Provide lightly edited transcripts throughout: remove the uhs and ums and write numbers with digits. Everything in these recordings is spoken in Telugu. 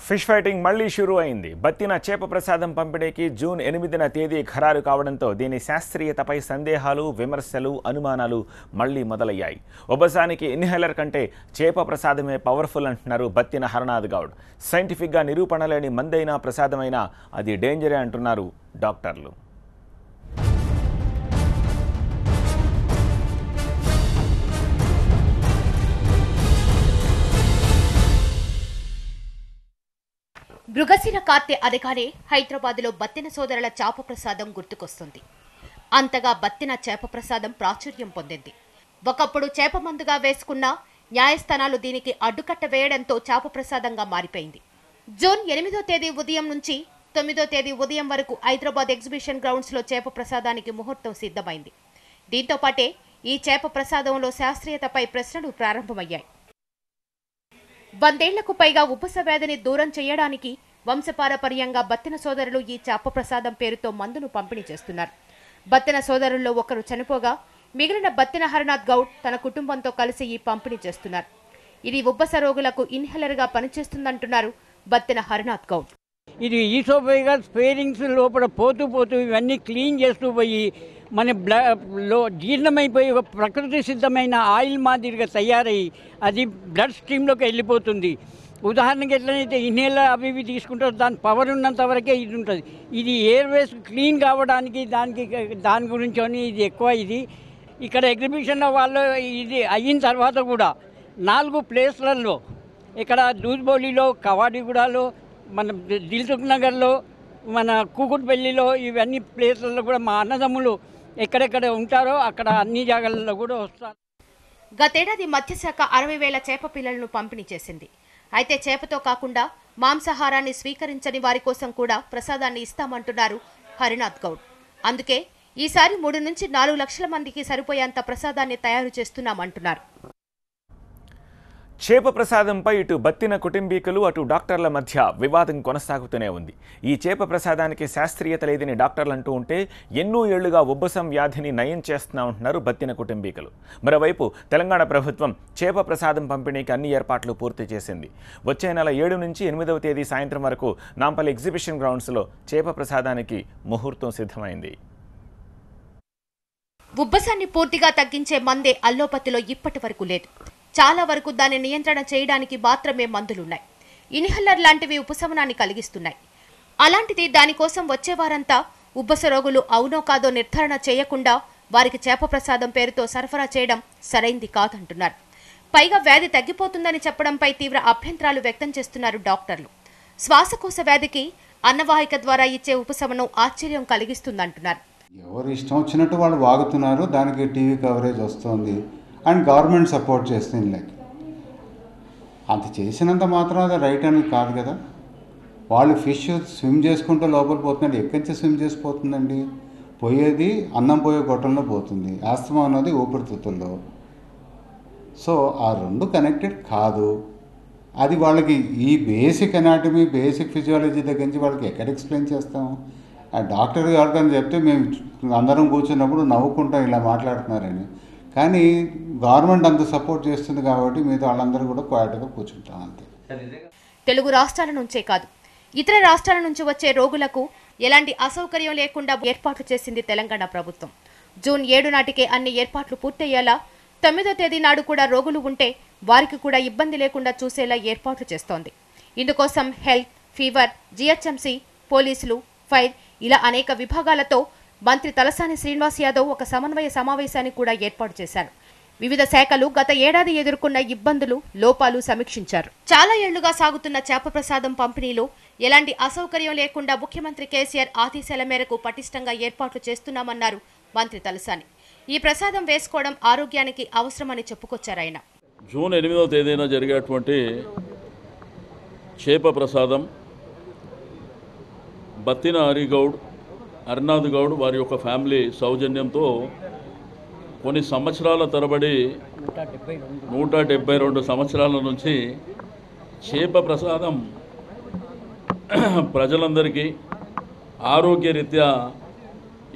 ఫిష్ ఫైటింగ్ మళ్లీ షురూ అయింది. బత్తిన చేప ప్రసాదం పంపిణీకి జూన్ 8న తేదీ ఖరారు కావడంతో దీని శాస్త్రీయతపై సందేహాలు, విమర్శలు, అనుమానాలు మళ్లీ మొదలయ్యాయి. ఒబసానికి ఇన్హేలర్ కంటే చేప ప్రసాదమే పవర్ఫుల్ అంటున్నారు బత్తిన హరనాథ్ గౌడ్. సైంటిఫిక్గా నిరూపణ లేని మందైనా ప్రసాదమైనా అది డేంజరే అంటున్నారు డాక్టర్లు. మృగశిర కార్తె అనగానే హైదరాబాద్లో బత్తిన సోదరుల చేప ప్రసాదం గుర్తుకొస్తుంది. అంతగా బత్తిన చేప ప్రసాదం ప్రాచుర్యం పొందింది. ఒకప్పుడు చేప మందుగా వేసుకున్న న్యాయస్థానాలు దీనికి అడ్డుకట్ట వేయడంతో చేప ప్రసాదంగా మారిపోయింది. జూన్ 8వ తేదీ ఉదయం నుంచి 9వ తేదీ ఉదయం వరకు హైదరాబాద్ ఎగ్జిబిషన్ గ్రౌండ్స్లో చేప ప్రసాదానికి ముహూర్తం సిద్ధమైంది. దీంతో పాటే ఈ చేప ప్రసాదంలో శాస్త్రీయతపై ప్రశ్నలు ప్రారంభమయ్యాయి. 100 ఏళ్లకు పైగా ఉబ్బస వ్యాధిని దూరం చేయడానికి వంశపారపర్యంగా బత్తిన సోదరులు ఈ చేప ప్రసాదం పేరుతో మందును పంపిణీ చేస్తున్నారు. బత్తిన సోదరుల్లో ఒకరు చనిపోగా మిగిలిన బత్తిన హరనాథ్ గౌడ్ తన కుటుంబంతో కలిసి ఈ పంపిణీ చేస్తున్నారు. ఇది ఉబ్బస రోగులకు ఇన్హేలర్గా పనిచేస్తుందంటున్నారు బత్తిన హరనాథ్ గౌడ్. ఇది ఈసోఫేగస్ స్పేరింగ్స్ లోపల పోతూ ఇవన్నీ క్లీన్ చేస్తూ పోయి మన లో జీర్ణమైపోయి ఒక ప్రకృతి సిద్ధమైన ఆయిల్ మాదిరిగా తయారయ్యి అది బ్లడ్ స్ట్రీమ్లోకి వెళ్ళిపోతుంది. ఉదాహరణకి ఎట్లనైతే ఇన్హేలర్ అవి ఇవి తీసుకుంటారో దాని పవర్ ఉన్నంత వరకే ఇది ఉంటుంది. ఇది ఎయిర్వేస్ క్లీన్ కావడానికి దాని గురించి ఇది ఎక్కువ. ఇది ఇక్కడ ఎగ్జిబిషన్లో వాళ్ళు ఇది అయిన తర్వాత కూడా 4 ప్లేస్లలో ఇక్కడ దూద్బౌలిలో, కవాడిగూడలో, మన దిల్సుఖ్ నగర్లో, మన కూకుట్పల్లిలో ఇవన్నీ ప్లేస్లలో కూడా మా అన్నదమ్ములు ఎక్కడెక్కడ ఉంటారో అక్కడ అన్ని జాగాలలో కూడా వస్తారు. గతేడాది మత్స్యశాఖ 60,000 చేప పిల్లలను పంపిణీ చేసింది. అయితే చేపతో కాకుండా మాంసాహారాన్ని స్వీకరించని వారి కోసం కూడా ప్రసాదాన్ని ఇస్తామంటున్నారు హరినాథ్ గౌడ్. అందుకే ఈసారి 3 నుంచి 4 లక్షల మందికి సరిపోయేంత ప్రసాదాన్ని తయారు చేస్తున్నామంటున్నారు. చేప ప్రసాదంపై ఇటు బత్తిన కుటుంబీకులు అటు డాక్టర్ల మధ్య వివాదం కొనసాగుతూనే ఉంది. ఈ చేప ప్రసాదానికి శాస్త్రీయత లేదని డాక్టర్లు అంటూ ఉంటే ఎన్నో ఏళ్లుగా ఉబ్బసం వ్యాధిని నయం చేస్తున్నామంటున్నారు బత్తిన కుటుంబీకులు. మరోవైపు తెలంగాణ ప్రభుత్వం చేప ప్రసాదం పంపిణీకి అన్ని ఏర్పాట్లు పూర్తి చేసింది. వచ్చే నెల 7 నుంచి 8వ తేదీ సాయంత్రం వరకు నాంపల్లి ఎగ్జిబిషన్ గ్రౌండ్స్లో చేప ప్రసాదానికి ముహూర్తం సిద్ధమైంది. ఉబ్బసాన్ని పూర్తిగా తగ్గించే మందే అల్లోపతిలో ఇప్పటి వరకు లేదు. చాలా వరకు దాన్ని నియంత్రణ చేయడానికి మాత్రమే మందులున్నాయి. ఇన్హేలర్ లాంటివి ఉపశమనాన్ని కలిగిస్తున్నాయి. అలాంటిది దానికోసం వచ్చేవారంతా ఉబ్బస రోగులు అవునో కాదో నిర్ధారణ చేయకుండా వారికి చేప ప్రసాదం పేరుతో సరఫరా చేయడం సరైంది కాదంటున్నారు. పైగా వ్యాధి తగ్గిపోతుందని చెప్పడంపై తీవ్ర అభ్యంతరాలు వ్యక్తం చేస్తున్నారు డాక్టర్లు. శ్వాసకోశ వ్యాధికి అన్నవాహిక ద్వారా ఇచ్చే ఉపశమనం ఆశ్చర్యం కలిగిస్తుందంటున్నారు. ఎవరు ఇష్టం వచ్చినట్టు వాళ్ళు వాగుతున్నారు. దానికి టీవీ కవరేజ్ వస్తుంది అండ్ గవర్నమెంట్ సపోర్ట్ చేస్తుంది. అంత చేసినంత మాత్రం అది రైట్ అని కాదు కదా. వాళ్ళు ఫిష్ స్విమ్ చేసుకుంటూ లోపల పోతున్నాడు. ఎక్కడి నుంచి స్విమ్ చేసిపోతుందండి? పోయేది అన్నం పోయే గొట్టంలో పోతుంది. ఆస్తమా అన్నది ఊపిరితిత్తుల్లో. సో ఆ 2 కనెక్టెడ్ కాదు. అది వాళ్ళకి ఈ బేసిక్ అనాటమీ, బేసిక్ ఫిజియాలజీ దగ్గర నుంచి వాళ్ళకి ఎక్కడ ఎక్స్ప్లెయిన్ చేస్తాము? ఆ డాక్టర్ గారికని చెప్తే మేము అందరం కూర్చున్నప్పుడు నవ్వుకుంటాం ఇలా మాట్లాడుతున్నారని. కానీ గవర్నమెంట్ అంత సపోర్ట్ చేస్తుంది కాబట్టి మిగతా వాళ్ళందరూ కూడా క్వాయిట్గా కూర్చుంటాం అంతే. తెలుగు రాష్ట్రాల నుంచే కాదు ఇతర రాష్ట్రాల నుంచి వచ్చే రోగులకు ఎలాంటి అసౌకర్యం లేకుండా ఏర్పాట్లు చేసింది తెలంగాణ ప్రభుత్వం. జూన్ 7 నాటికే అన్ని ఏర్పాట్లు పూర్తయ్యేలా 9వ తేదీ నాడు కూడా రోగులు ఉంటే వారికి కూడా ఇబ్బంది లేకుండా చూసేలా ఏర్పాట్లు చేస్తోంది. ఇందుకోసం హెల్త్, ఫీవర్, జిహెచ్ఎంసీ, పోలీసులు, ఫైర్ ఇలా అనేక విభాగాలతో మంత్రి తలసాని శ్రీనివాస్ యాదవ్ ఒక సమన్వయ సమావేశాన్ని కూడా ఏర్పాటు చేశారు. వివిధ శాఖలు గత ఏడాది ఎదుర్కొన్న ఇబ్బందులు, లోపాలు సమీక్షించారు. చాలా ఏళ్లుగా సాగుతున్న చేప ప్రసాదం పంపిణీలో ఎలాంటి అసౌకర్యం లేకుండా ముఖ్యమంత్రి కేసీఆర్ ఆదేశాల మేరకు పటిష్టంగా ఏర్పాట్లు చేస్తున్నామన్నారు మంత్రి తలసాని. ఈ ప్రసాదం వేసుకోవడం ఆరోగ్యానికి అవసరమని చెప్పుకొచ్చారాయన. జూన్ 8వ తేదీన జరిగేటువంటి చేప ప్రసాదం బత్తిన హరినాథ్ గౌడ్ వారి యొక్క ఫ్యామిలీ సౌజన్యంతో కొన్ని సంవత్సరాల తరబడి 172 సంవత్సరాల నుంచి చేప ప్రసాదం ప్రజలందరికీ ఆరోగ్యరీత్యా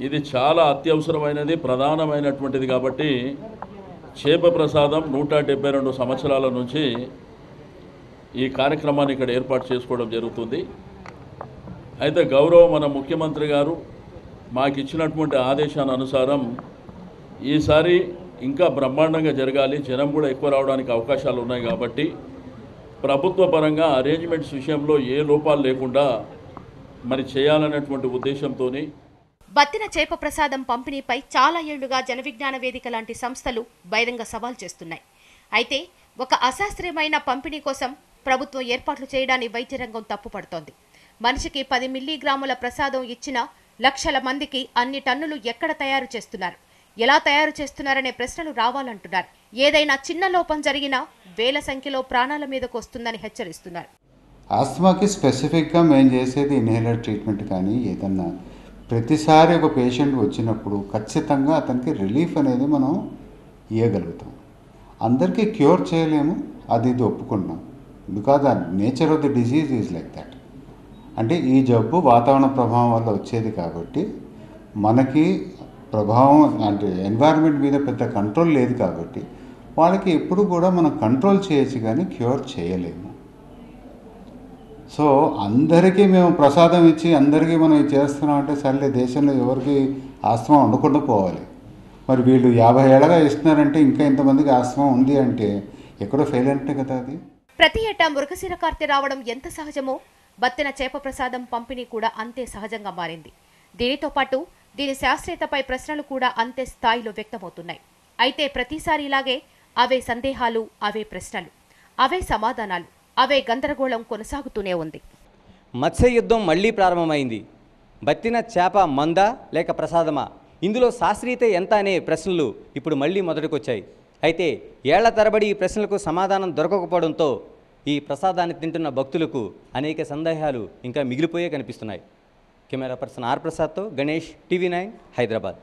ఇది చాలా అత్యవసరమైనది, ప్రధానమైనటువంటిది. కాబట్టి చేప ప్రసాదం 172 సంవత్సరాల నుంచి ఈ కార్యక్రమాన్ని ఇక్కడ ఏర్పాటు చేసుకోవడం జరుగుతుంది. అయితే గౌరవ మన ముఖ్యమంత్రి గారు మాకు ఇచ్చినటువంటి ఆదేశానుసారం ఈసారి ఇంకా బ్రహ్మాండంగా జరగాలి, జనం కూడా ఎక్కువ రావడానికి అవకాశాలు ఉన్నాయి కాబట్టి ప్రభుత్వ పరంగా అరేంజ్మెంట్స్ విషయంలో ఏ లోపాలు లేకుండా మరి చేయాలనేటువంటి ఉద్దేశంతో బత్తిన చేప ప్రసాదం పంపిణీపై చాలా ఏళ్లుగా జన విజ్ఞాన వేదిక లాంటి సంస్థలు బహిరంగ సవాల్ చేస్తున్నాయి. అయితే ఒక అశాస్త్రీయమైన పంపిణీ కోసం ప్రభుత్వం ఏర్పాట్లు చేయడాన్ని వైద్య రంగం తప్పుపడుతోంది. మనిషికి 10 మిల్లీగ్రాముల ప్రసాదం ఇచ్చిన లక్షల మందికి అన్ని టన్నులు ఎక్కడ తయారు చేస్తున్నారు, ఎలా తయారు చేస్తున్నారనే ప్రశ్నలు రావాలంటున్నారు. ఏదైనా చిన్న లోపం జరిగినా వేల సంఖ్యలో ప్రాణాల మీదకు వస్తుందని హెచ్చరిస్తున్నారు. ఆస్తమాకి స్పెసిఫిక్గా మేము చేసేది ఇన్హేలర్ ట్రీట్మెంట్ కానీ ఏదన్నా ప్రతిసారి ఒక పేషెంట్ వచ్చినప్పుడు ఖచ్చితంగా అతనికి రిలీఫ్ అనేది మనం ఇవ్వగలుగుతాం. అందరికీ క్యూర్ చేయలేము, అది ఒప్పుకున్నాం. Because the nature of the disease is like that. అంటే ఈ జబ్బు వాతావరణ ప్రభావం వల్ల వచ్చేది కాబట్టి మనకి ప్రభావం అంటే ఎన్వైరన్మెంట్ మీద పెద్ద కంట్రోల్ లేదు కాబట్టి వాళ్ళకి ఎప్పుడు కూడా మనం కంట్రోల్ చేయొచ్చు కానీ క్యూర్ చేయలేము. సో అందరికీ మేము ప్రసాదం ఇచ్చి అందరికీ మనం ఇది చేస్తున్నాం అంటే సర్లే, దేశంలో ఎవరికి ఆస్తమా ఉండకుండా పోవాలి. మరి వీళ్ళు 50 ఏళ్ళగా ఇస్తున్నారంటే ఇంకా ఇంతమందికి ఆస్తమా ఉంది అంటే ఎక్కడో ఫెయిల్ అంటే కదా అది. ప్రతి ఏటా మృగశిర కార్తె రావడం ఎంత సహజమో బత్తిన చేప ప్రసాదం పంపిణీ కూడా అంతే సహజంగా మారింది. దీనితో పాటు దీని శాస్త్రీయతపై ప్రశ్నలు కూడా అంతే స్థాయిలో వ్యక్తమవుతున్నాయి. అయితే ప్రతిసారి ఇలాగే అవే సందేహాలు, అవే ప్రశ్నలు, అవే సమాధానాలు, అవే గందరగోళం కొనసాగుతూనే ఉంది. మత్స్య యుద్ధం మళ్లీ ప్రారంభమైంది. బత్తిన చేప మందా లేక ప్రసాదమా? ఇందులో శాస్త్రీయత ఎంత అనే ప్రశ్నలు ఇప్పుడు మళ్లీ మొదటికొచ్చాయి. అయితే ఏళ్ల తరబడి ఈ ప్రశ్నలకు సమాధానం దొరకకపోవడంతో ఈ ప్రసాదాన్ని తింటున్న భక్తులకు అనేక సందేహాలు ఇంకా మిగిలిపోయే కనిపిస్తున్నాయి. కెమెరా పర్సన్ ఆర్ ప్రసాద్తో గణేష్, టీవీ 9 హైదరాబాద్.